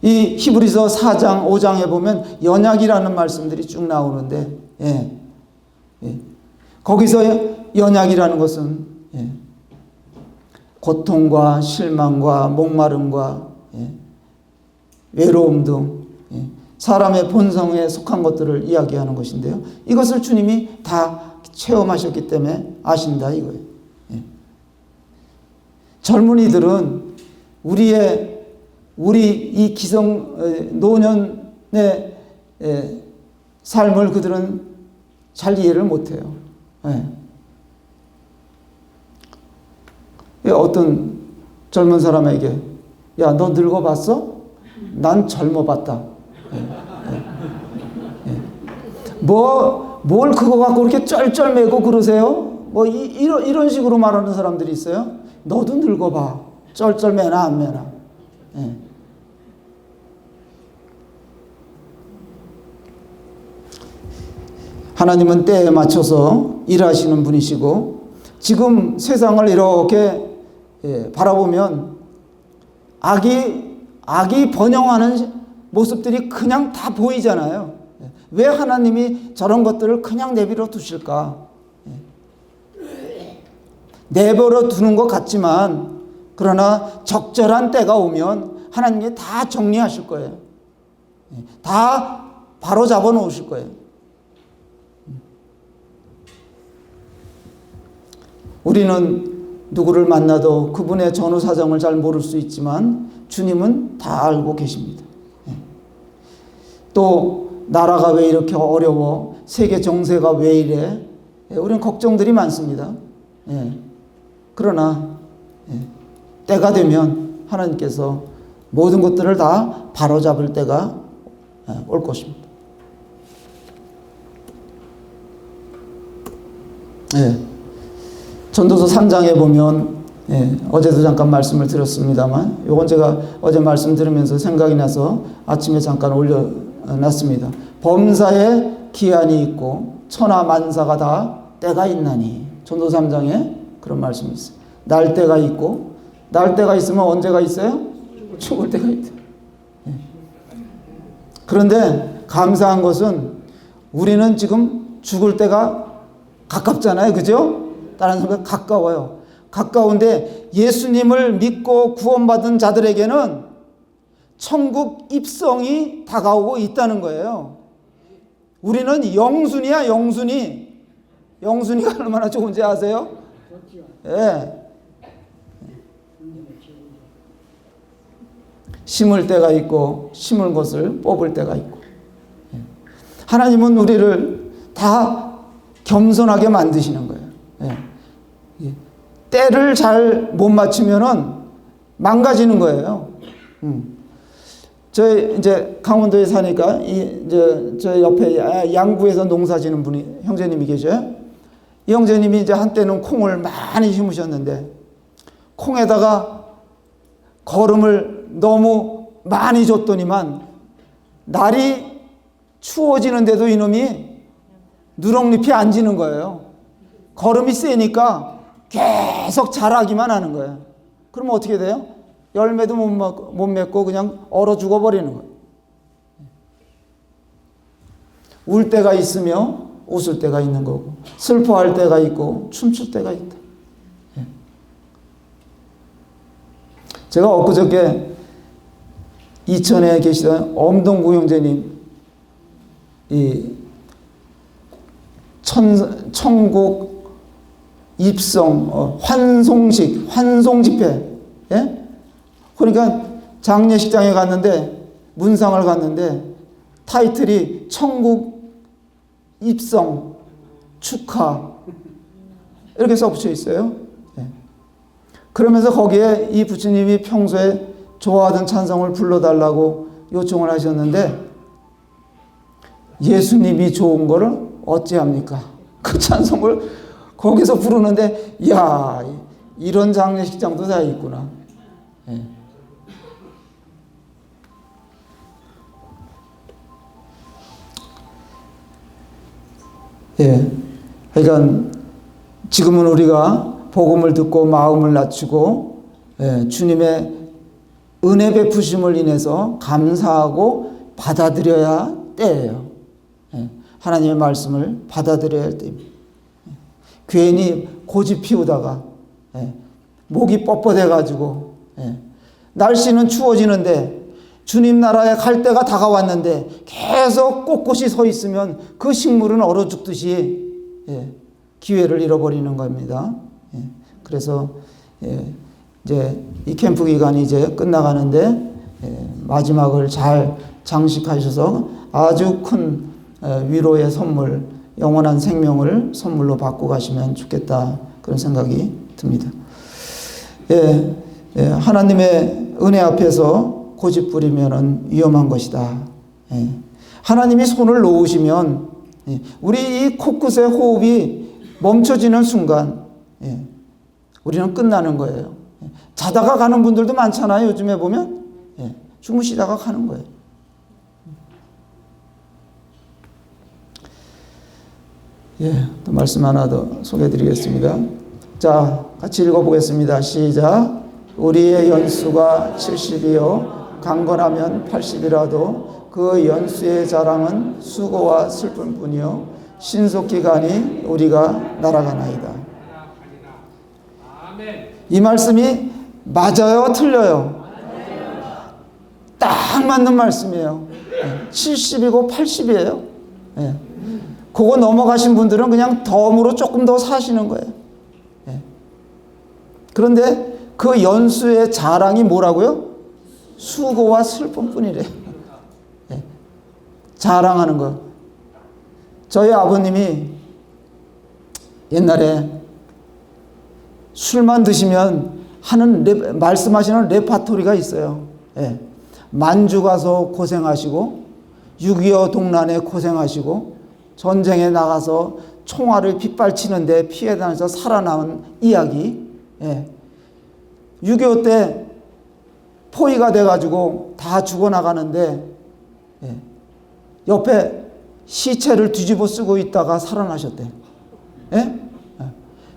이 히브리서 4장, 5장에 보면 연약이라는 말씀들이 쭉 나오는데, 예. 예. 거기서 연약이라는 것은, 예. 고통과 실망과 목마름과, 예. 외로움 등, 예. 사람의 본성에 속한 것들을 이야기하는 것인데요. 이것을 주님이 다 체험하셨기 때문에 아신다 이거예요. 예. 젊은이들은 우리 이 노년의 삶을 그들은 잘 이해를 못해요. 예. 어떤 젊은 사람에게 야, 너 늙어봤어? 난 젊어봤다. 뭘 그거 갖고 그렇게 쩔쩔매고 그러세요? 뭐 이런 식으로 말하는 사람들이 있어요. 너도 늙어봐. 쩔쩔매나 안 매나. 예. 하나님은 때에 맞춰서 일하시는 분이시고 지금 세상을 이렇게 바라보면 악이 번영하는 모습들이 그냥 다 보이잖아요. 왜 하나님이 저런 것들을 그냥 내버려 두실까? 내버려 두는 것 같지만 그러나 적절한 때가 오면 하나님이 다 정리하실 거예요. 다 바로 잡아 놓으실 거예요. 우리는 누구를 만나도 그분의 전후 사정을 잘 모를 수 있지만 주님은 다 알고 계십니다. 또 나라가 왜 이렇게 어려워? 세계 정세가 왜 이래? 우리는 걱정들이 많습니다. 그러나 때가 되면 하나님께서 모든 것들을 다 바로잡을 때가 올 것입니다. 전도서 3장에 보면 어제도 잠깐 말씀을 드렸습니다만 이건 제가 어제 말씀 들으면서 생각이 나서 아침에 잠깐 올려놨습니다. 범사에 기한이 있고 천하 만사가 다 때가 있나니. 전도서 3장에 그런 말씀이 있어요. 날 때가 있고 날 때가 있으면 언제가 있어요? 죽을 때가 있다. 그런데 감사한 것은 우리는 지금 죽을 때가 가깝잖아요. 그죠? 다른 사람들 가까워요. 가까운데 예수님을 믿고 구원받은 자들에게는 천국 입성이 다가오고 있다는 거예요. 우리는 영순이야, 영순이. 영순이가 얼마나 좋은지 아세요? 예. 심을 때가 있고 심을 것을 뽑을 때가 있고. 하나님은 우리를 다 겸손하게 만드시는 거예요. 예. 때를 잘 못 맞추면은 망가지는 거예요. 저희 이제 강원도에 사니까 저 옆에 양구에서 농사 지는 분이 형제님이 계셔요. 이 형제님이 이제 한때는 콩을 많이 심으셨는데 콩에다가 거름을 너무 많이 줬더니만 날이 추워지는데도 이놈이 누렁잎이 안 지는 거예요. 거름이 세니까 계속 자라기만 하는 거예요. 그러면 어떻게 돼요? 열매도 못 맺고 그냥 얼어 죽어버리는 거예요. 울 때가 있으며 웃을 때가 있는 거고, 슬퍼할 때가 있고 춤출 때가 있다. 제가 엊그저께 이천에 계시던 엄동구 형제님 이 천국 입성 환송 집회, 예? 그러니까 장례식장에 갔는데 문상을 갔는데 타이틀이 천국 입성 축하 이렇게 써붙여 있어요. 예. 그러면서 거기에 이 부처님이 평소에 좋아하던 찬송을 불러달라고 요청을 하셨는데 예수님이 좋은 거를 어찌합니까? 그 찬송을 거기서 부르는데 야, 이런 장례식장도 다 있구나. 예. 예. 그러니까 지금은 우리가 복음을 듣고 마음을 낮추고 주님의 은혜 베푸심을 인해서 감사하고 받아들여야 때예요. 하나님의 말씀을 받아들여야 할 때입니다. 괜히 고집 피우다가 목이 뻣뻣해가지고 날씨는 추워지는데 주님 나라에 갈 때가 다가왔는데 계속 꼿꼿이 서 있으면 그 식물은 얼어 죽듯이 기회를 잃어버리는 겁니다. 그래서 이제 이 캠프 기간이 이제 끝나가는데 마지막을 잘 장식하셔서 아주 큰 위로의 선물, 영원한 생명을 선물로 받고 가시면 좋겠다, 그런 생각이 듭니다. 하나님의 은혜 앞에서 고집 부리면은 위험한 것이다. 하나님이 손을 놓으시면 우리 이 코끝의 호흡이 멈춰지는 순간 우리는 끝나는 거예요. 자다가 가는 분들도 많잖아요. 요즘에 보면 주무시다가 가는 거예요. 또 말씀 하나 더 소개해 드리겠습니다. 자, 같이 읽어보겠습니다. 시작. 우리의 연수가 70이요 강건하면 80이라도 그 연수의 자랑은 수고와 슬픔뿐이요 신속히 가니 우리가 날아가나이다. 이 말씀이 맞아요, 틀려요? 딱 맞는 말씀이에요. 70이고 80이에요. 그거 넘어가신 분들은 그냥 덤으로 조금 더 사시는 거예요. 그런데 그 연수의 자랑이 뭐라고요? 수고와 슬픔뿐이래요. 자랑하는 거. 저희 아버님이 옛날에 술만 드시면 말씀하시는 레파토리가 있어요. 만주 가서 고생하시고 6.25 동란에 고생하시고 전쟁에 나가서 총알을 빗발치는데 피해 다녀서 살아남은 이야기. 6.25 때 포위가 돼가지고 다 죽어나가는데 옆에 시체를 뒤집어 쓰고 있다가 살아나셨대.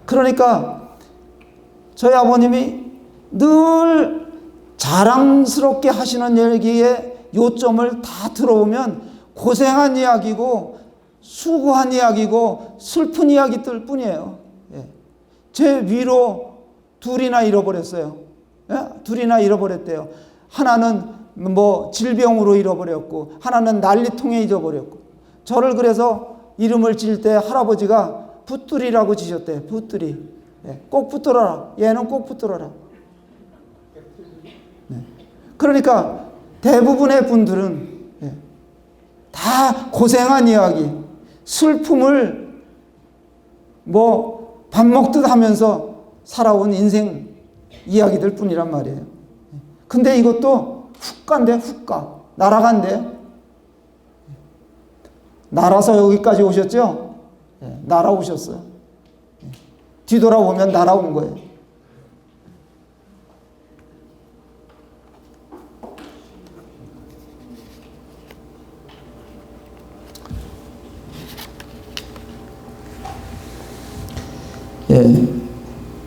그러니까 저희 아버님이 늘 자랑스럽게 하시는 얘기의 요점을 다 들어오면 고생한 이야기고 수고한 이야기고 슬픈 이야기들 뿐이에요. 제 위로 둘이나 잃어버렸어요. 둘이나 잃어버렸대요. 하나는 뭐 질병으로 잃어버렸고 하나는 난리통에 잊어버렸고, 저를 그래서 이름을 지을 때 할아버지가 붓두리라고 지셨대. 붓두리. 꼭 붙들어라. 얘는 꼭 붙들어라. 그러니까 대부분의 분들은 다 고생한 이야기, 슬픔을 뭐 밥 먹듯 하면서 살아온 인생 이야기들 뿐이란 말이에요. 근데 이것도 훅 간대, 훅 가. 날아간대. 날아서 여기까지 오셨죠? 날아오셨어요. 뒤돌아보면 날아온 거예요.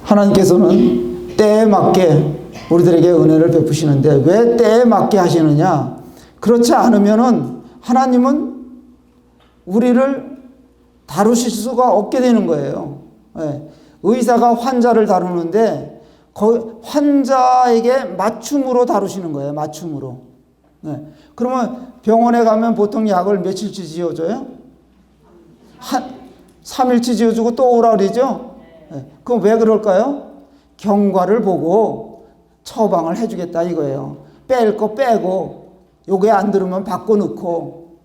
하나님께서는 때에 맞게 우리들에게 은혜를 베푸시는데 왜 때에 맞게 하시느냐? 그렇지 않으면은 하나님은 우리를 다루실 수가 없게 되는 거예요. 의사가 환자를 다루는데 환자에게 맞춤으로 다루시는 거예요. 맞춤으로. 그러면 병원에 가면 보통 약을 며칠치 지어줘요? 3일치 지어주고 또 오라 그러죠? 그럼 왜 그럴까요? 경과를 보고 처방을 해주겠다 이거예요. 뺄 거 빼고 요게 안 들으면 바꿔 넣고.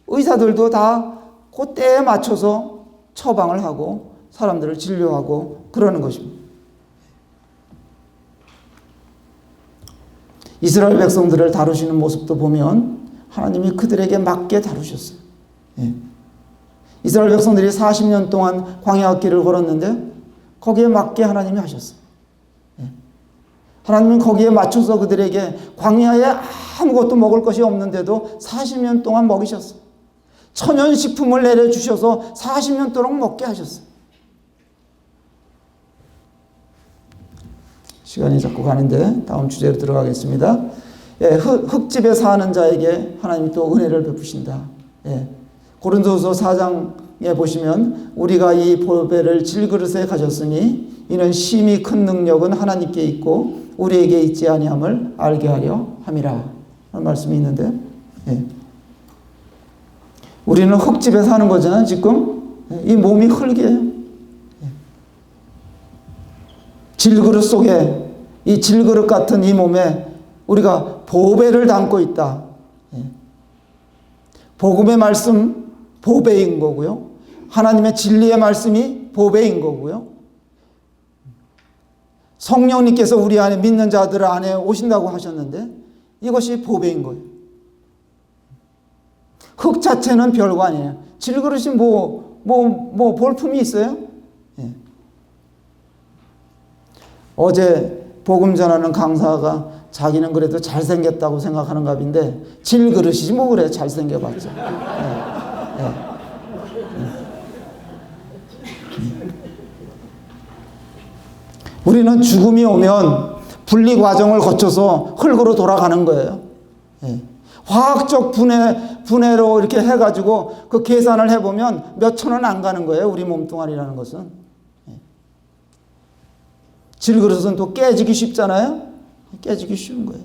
의사들도 다 그 때에 맞춰서 처방을 하고 사람들을 진료하고 그러는 것입니다. 이스라엘 백성들을 다루시는 모습도 보면 하나님이 그들에게 맞게 다루셨어요. 이스라엘 백성들이 40년 동안 광야 길을 걸었는데 거기에 맞게 하나님이 하셨어요. 하나님은 거기에 맞춰서 그들에게 광야에 아무것도 먹을 것이 없는데도 40년 동안 먹이셨어요. 천연식품을 내려주셔서 40년 동안 먹게 하셨어요. 시간이 자꾸 가는데 다음 주제로 들어가겠습니다. 흙집에 사는 자에게 하나님이 또 은혜를 베푸신다. 고린도서 4장에 보시면 우리가 이 보배를 질그릇에 가졌으니 이는 심히 큰 능력은 하나님께 있고 우리에게 있지 아니함을 알게 하려 함이라 하는 말씀이 있는데 우리는 흙집에 사는 거잖아요. 지금 이 몸이 흙이에요. 질그릇 속에 이 질그릇 같은 이 몸에 우리가 보배를 담고 있다. 복음의 말씀 보배인 거고요. 하나님의 진리의 말씀이 보배인 거고요. 성령님께서 우리 안에 믿는 자들 안에 오신다고 하셨는데 이것이 보배인 거예요. 흙 자체는 별거 아니에요. 질그릇이 볼품이 있어요? 어제 복음 전하는 강사가 자기는 그래도 잘생겼다고 생각하는 갑인데 질그릇이지 뭐 그래 잘생겨봤자. 우리는 죽음이 오면 분리 과정을 거쳐서 흙으로 돌아가는 거예요. 화학적 분해로 이렇게 해가지고 그 계산을 해보면 몇 천원 안 가는 거예요. 우리 몸뚱아리라는 것은. 질그릇은 또 깨지기 쉽잖아요. 깨지기 쉬운 거예요.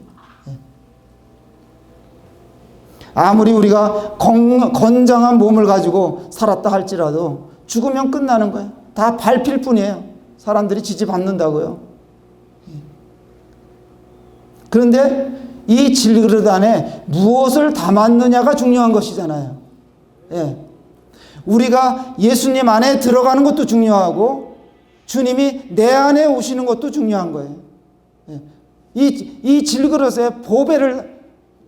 아무리 우리가 건장한 몸을 가지고 살았다 할지라도 죽으면 끝나는 거예요. 다 밟힐 뿐이에요. 사람들이 지지밟는다고요. 그런데 이 질그릇 안에 무엇을 담았느냐가 중요한 것이잖아요. 우리가 예수님 안에 들어가는 것도 중요하고 주님이 내 안에 오시는 것도 중요한 거예요. 이 질그릇에 보배를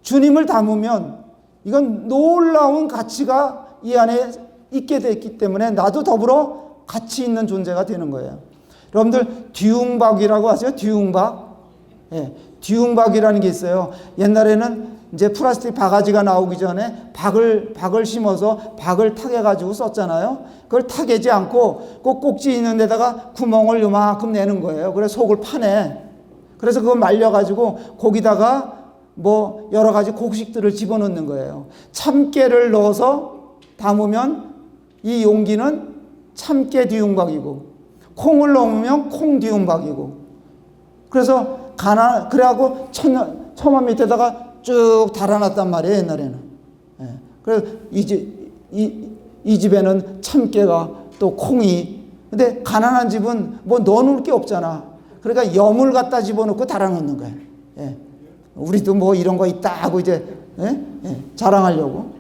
주님을 담으면 이건 놀라운 가치가 이 안에 있게 됐기 때문에 나도 더불어 가치 있는 존재가 되는 거예요. 여러분들 뒤웅박이라고 아세요? 뒤웅박. 뒤웅박이라는 게 있어요. 옛날에는 이제 플라스틱 바가지가 나오기 전에 박을 심어서 박을 타개가지고 썼잖아요. 그걸 타개지 않고 그 꼭지 있는 데다가 구멍을 요만큼 내는 거예요. 그래서 속을 파내. 그래서 그거 말려가지고 거기다가 뭐 여러 가지 곡식들을 집어넣는 거예요. 참깨를 넣어서 담으면 이 용기는 참깨 뒤웅박이고 콩을 넣으면 콩 뒤웅박이고 그래서 그래갖고 처마 밑에다가 쭉 달아놨단 말이에요, 옛날에는. 그래서 이 집에는 참깨가 또 콩이 근데 가난한 집은 뭐 넣어놓을 게 없잖아. 그러니까 염을 갖다 집어넣고 달아놓는 거야. 예. 우리도 뭐 이런 거 있다 하고 이제 자랑하려고.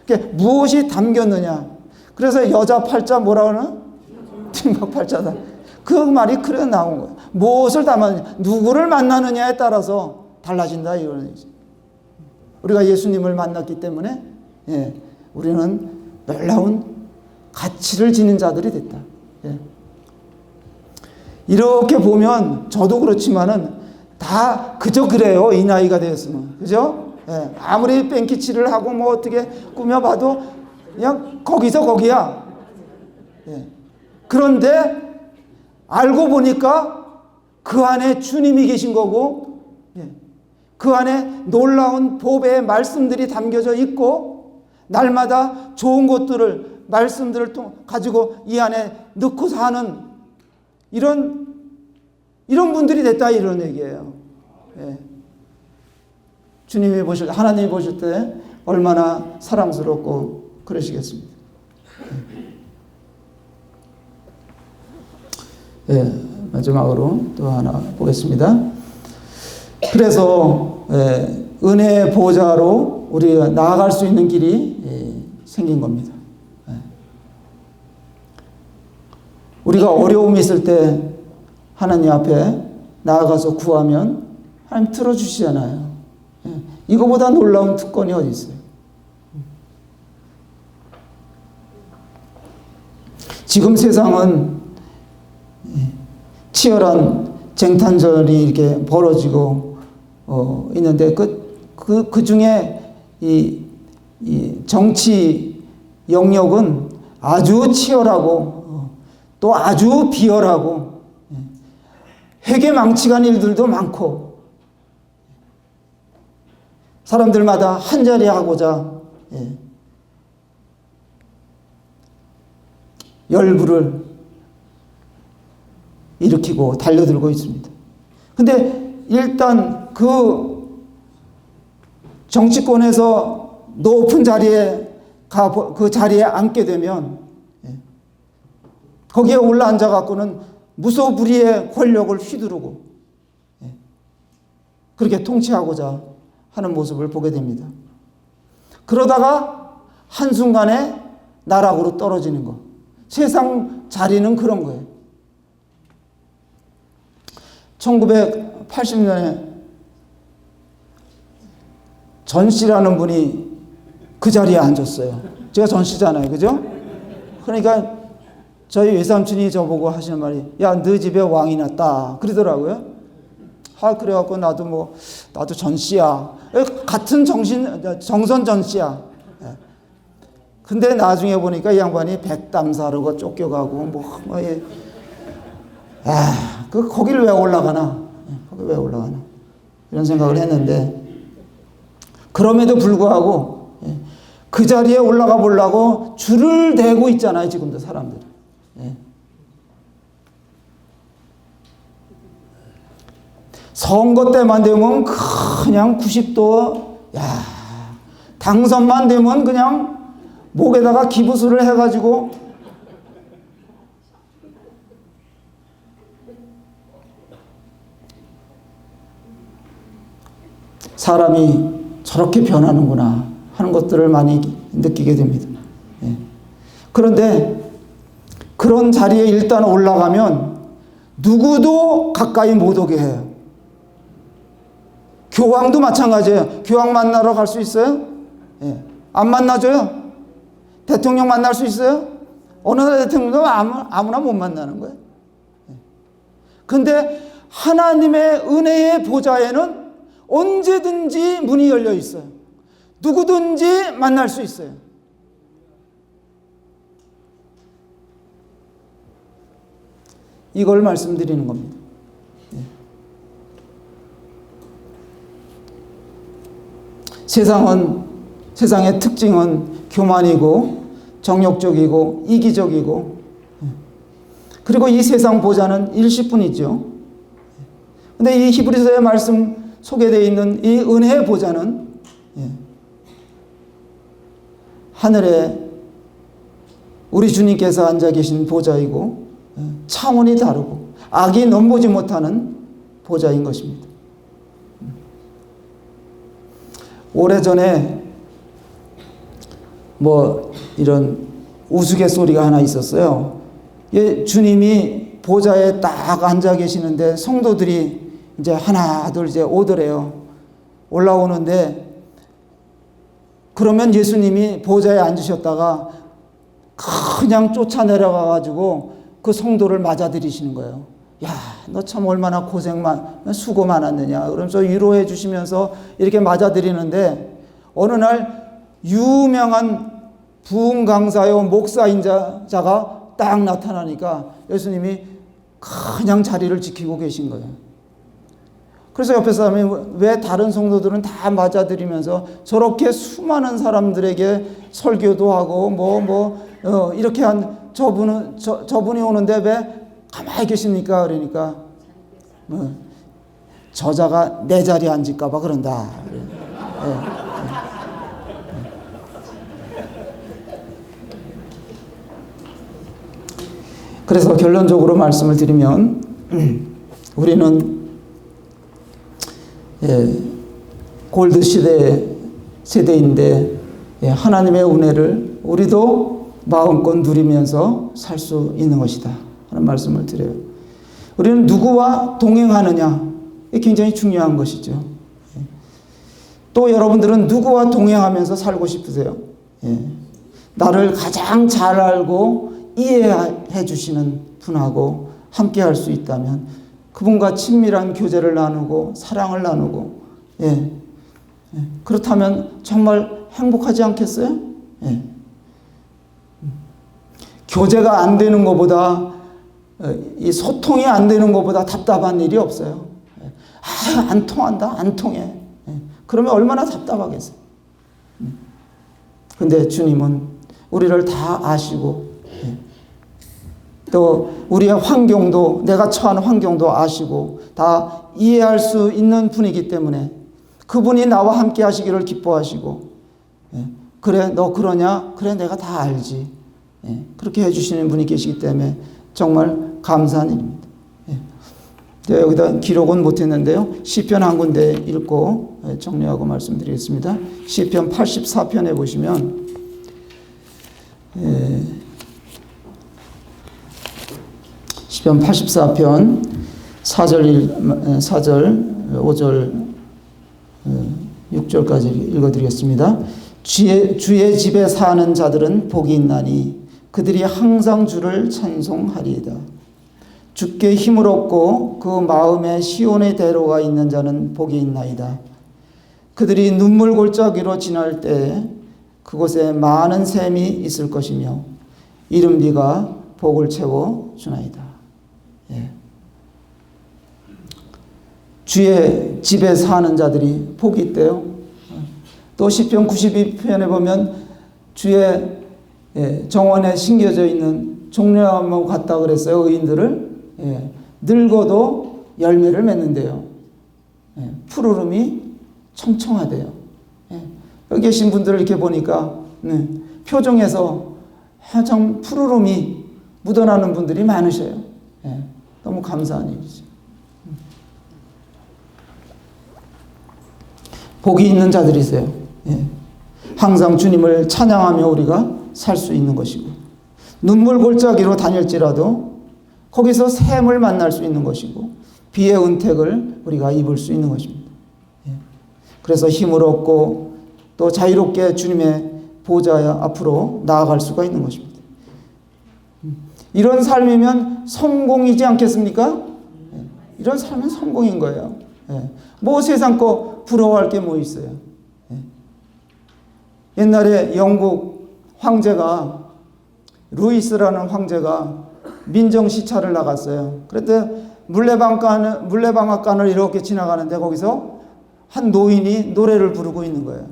그러니까 무엇이 담겼느냐. 그래서 여자 팔자 뭐라 그러나? tin각 팔자다. 그 말이 그래 나온 거야. 무엇을 담았느냐. 누구를 만나느냐에 따라서 달라진다 이런 얘기죠. 우리가 예수님을 만났기 때문에 우리는 놀라운 가치를 지닌 자들이 됐다. 이렇게 보면 저도 그렇지만은 다 그저 그래요. 이 나이가 되었으면. 그죠? 아무리 뺑키치를 하고 뭐 어떻게 꾸며봐도 그냥 거기서 거기야. 그런데 알고 보니까 그 안에 주님이 계신 거고, 그 안에 놀라운 복의 말씀들이 담겨져 있고, 날마다 좋은 것들을, 말씀들을 가지고 이 안에 넣고 사는 이런 분들이 됐다 이런 얘기예요. 주님이 보실, 하나님이 보실 때 얼마나 사랑스럽고 그러시겠습니다. 마지막으로 또 하나 보겠습니다. 그래서 은혜의 보좌로 우리가 나아갈 수 있는 길이 생긴 겁니다. 우리가 어려움이 있을 때 하나님 앞에 나아가서 구하면 하나님 들어주시잖아요. 이거보다 놀라운 특권이 어디 있어요? 지금 세상은 치열한 쟁탈전이 이렇게 벌어지고 있는데 그 중에 이 정치 영역은 아주 치열하고 또 아주 비열하고 회개망측한 일들도 많고 사람들마다 한자리 하고자 열불을 일으키고 달려들고 있습니다. 근데 일단 그 정치권에서 높은 자리에 그 자리에 앉게 되면 거기에 올라앉아 갖고는 무소불위의 권력을 휘두르고 그렇게 통치하고자 하는 모습을 보게 됩니다. 그러다가 한순간에 나락으로 떨어지는 거. 세상 자리는 그런 거예요. 1980년에 전 씨라는 분이 그 자리에 앉았어요. 제가 전 씨잖아요. 그죠? 그러니까 저희 외삼촌이 저보고 하시는 말이, 야, 너 집에 왕이 났다. 그러더라고요. 그래갖고 나도 전 씨야. 같은 정선 전 씨야. 근데 나중에 보니까 이 양반이 백담사르고 쫓겨가고 거기를 왜 올라가나? 거기 왜 올라가나? 이런 생각을 했는데, 그럼에도 불구하고 그 자리에 올라가 보려고 줄을 대고 있잖아요, 지금도 사람들이. 선거 때만 되면 그냥 90도, 당선만 되면 그냥 목에다가 기부수를 해가지고 사람이 저렇게 변하는구나 하는 것들을 많이 느끼게 됩니다. 그런데 그런 자리에 일단 올라가면 누구도 가까이 못 오게 해요. 교황도 마찬가지예요. 교황 만나러 갈 수 있어요? 안 만나줘요. 대통령 만날 수 있어요? 어느 나라 대통령도 아무나 못 만나는 거예요. 그런데 하나님의 은혜의 보좌에는 언제든지 문이 열려 있어요. 누구든지 만날 수 있어요. 이걸 말씀드리는 겁니다. 세상의 특징은 교만이고 정욕적이고 이기적이고, 그리고 이 세상 보좌는 일시뿐이죠. 근데 이 히브리서의 말씀 소개되어 있는 이 은혜의 보좌는 하늘에 우리 주님께서 앉아 계신 보좌이고 차원이 다르고 악이 넘보지 못하는 보좌인 것입니다. 오래전에 이런 우스갯소리가 하나 있었어요. 주님이 보좌에 딱 앉아 계시는데 성도들이 이제 하나 둘 이제 오더래요. 올라오는데 그러면 예수님이 보좌에 앉으셨다가 그냥 쫓아내려가 가지고 그 성도를 맞아들이시는 거예요. 야, 너 참 얼마나 수고 많았느냐. 그러면서 위로해 주시면서 이렇게 맞아들이는데 어느 날 유명한 부흥 강사요 목사인 자가 딱 나타나니까 예수님이 그냥 자리를 지키고 계신 거예요. 그래서 옆에 사람이 왜 다른 성도들은 다 맞아들이면서 저렇게 수많은 사람들에게 설교도 하고 이렇게 한 저분이 오는데 왜 가만히 계십니까? 그러니까 저자가 내 자리에 앉을까 봐 그런다. 그래서 결론적으로 말씀을 드리면 우리는 골드 세대인데 하나님의 은혜를 우리도 마음껏 누리면서 살 수 있는 것이다 하는 말씀을 드려요. 우리는 누구와 동행하느냐, 이게 굉장히 중요한 것이죠. 또 여러분들은 누구와 동행하면서 살고 싶으세요? 나를 가장 잘 알고 이해해 주시는 분하고 함께 할 수 있다면 그분과 친밀한 교제를 나누고 사랑을 나누고 그렇다면 정말 행복하지 않겠어요? 교제가 안 되는 것보다 이 소통이 안 되는 것보다 답답한 일이 없어요. 안 통한다, 안 통해. 그러면 얼마나 답답하겠어요. 근데 주님은 우리를 다 아시고 또 우리의 환경도, 내가 처한 환경도 아시고 다 이해할 수 있는 분이기 때문에 그분이 나와 함께 하시기를 기뻐하시고 그래 너 그러냐? 그래 내가 다 알지. 그렇게 해주시는 분이 계시기 때문에 정말 감사한 일입니다. 여기다 기록은 못했는데요. 시편 한 군데 읽고 정리하고 말씀드리겠습니다. 시편 84편에 보시면 시편 84편 4절 5절 6절까지 읽어드리겠습니다. 주의 집에 사는 자들은 복이 있나니 그들이 항상 주를 찬송하리이다. 주께 힘을 얻고 그 마음에 시온의 대로가 있는 자는 복이 있나이다. 그들이 눈물 골짜기로 지날 때에 그곳에 많은 샘이 있을 것이며 이른 비가 복을 채워 주나이다. 주의 집에 사는 자들이 복이 있대요. 또 시편 92편에 보면 주의 정원에 심겨져 있는 종려나무 같다 그랬어요. 의인들을 늙어도 열매를 맺는데요. 푸르름이 청청하대요. 여기 계신 분들을 이렇게 보니까 표정에서 참 푸르름이 묻어나는 분들이 많으셔요. 너무 감사한 일이죠. 복이 있는 자들이세요. 항상 주님을 찬양하며 우리가 살 수 있는 것이고 눈물 골짜기로 다닐지라도 거기서 샘을 만날 수 있는 것이고 비의 은택을 우리가 입을 수 있는 것입니다. 그래서 힘을 얻고 또 자유롭게 주님의 보좌 앞으로 나아갈 수가 있는 것입니다. 이런 삶이면 성공이지 않겠습니까? 이런 삶은 성공인 거예요. 뭐 세상 거 부러워할 게 뭐 있어요. 옛날에 영국 황제가 루이스라는 황제가 민정시찰을 나갔어요. 그때 물레방앗간을 이렇게 지나가는데 거기서 한 노인이 노래를 부르고 있는 거예요.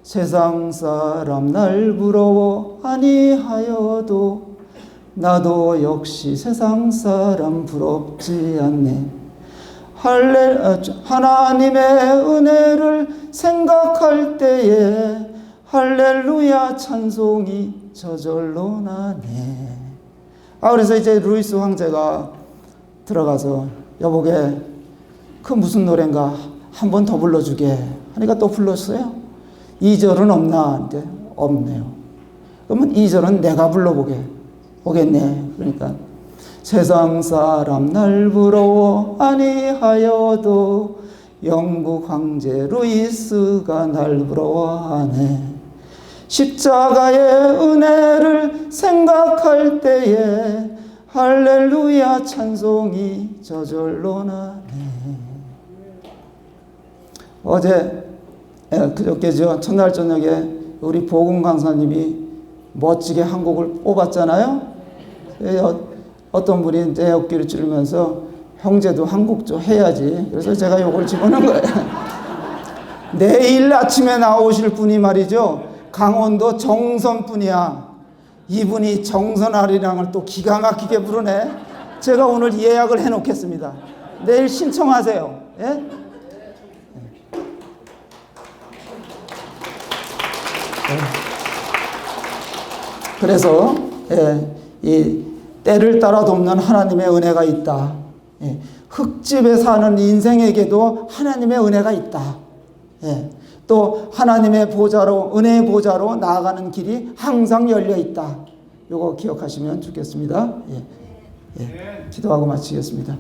세상 사람 날 부러워 아니하여도 나도 역시 세상 사람 부럽지 않네. 하나님의 은혜를 생각할 때에 할렐루야 찬송이 저절로 나네. 그래서 이제 루이스 황제가 들어가서 여보게 그 무슨 노래인가 한번 더 불러주게 하니까 또 불렀어요. 2절은 없나? 근데 없네요. 그러면 2절은 내가 오겠네. 그러니까 세상 사람 날 부러워 아니하여도 영국 황제 루이스가 날 부러워하네. 십자가의 은혜를 생각할 때에 할렐루야 찬송이 저절로 나네. 그저께죠. 첫날 저녁에 우리 보금 강사님이 멋지게 한 곡을 뽑았잖아요. 어떤 분이 내 어깨를 찌르면서 형제도 한 곡 좀 해야지. 그래서 제가 이걸 집어넣은 거예요. 내일 아침에 나오실 분이 말이죠. 강원도 정선 분이야. 이분이 정선아리랑을 또 기가 막히게 부르네. 제가 오늘 예약을 해놓겠습니다. 내일 신청하세요. 예? 그래서 이 때를 따라 돕는 하나님의 은혜가 있다. 흙집에 사는 인생에게도 하나님의 은혜가 있다. 또 하나님의 보좌로, 은혜의 보좌로 나아가는 길이 항상 열려 있다. 이거 기억하시면 좋겠습니다. 기도하고 마치겠습니다.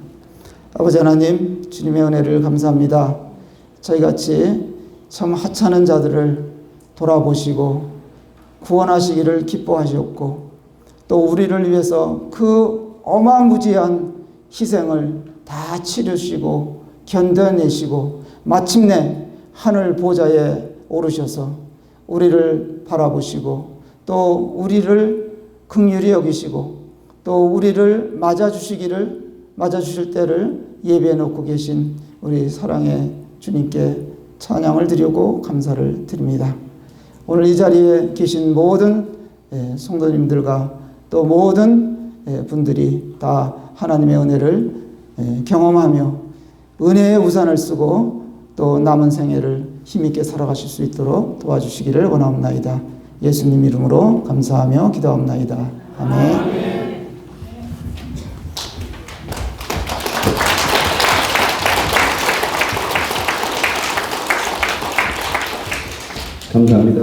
아버지 하나님, 주님의 은혜를 감사합니다. 저희같이 참 하찮은 자들을 돌아보시고 구원하시기를 기뻐하셨고, 또 우리를 위해서 그 어마무지한 희생을 다 치르시고 견뎌내시고 마침내 하늘 보좌에 오르셔서 우리를 바라보시고 또 우리를 긍휼히 여기시고 또 우리를 맞아주실 때를 예비해 놓고 계신 우리 사랑의 주님께 찬양을 드리고 감사를 드립니다. 오늘 이 자리에 계신 모든 성도님들과 또 모든 분들이 다 하나님의 은혜를 경험하며 은혜의 우산을 쓰고 또 남은 생애를 힘있게 살아가실 수 있도록 도와주시기를 원하옵나이다. 예수님 이름으로 감사하며 기도하옵나이다. 아멘. 감사합니다.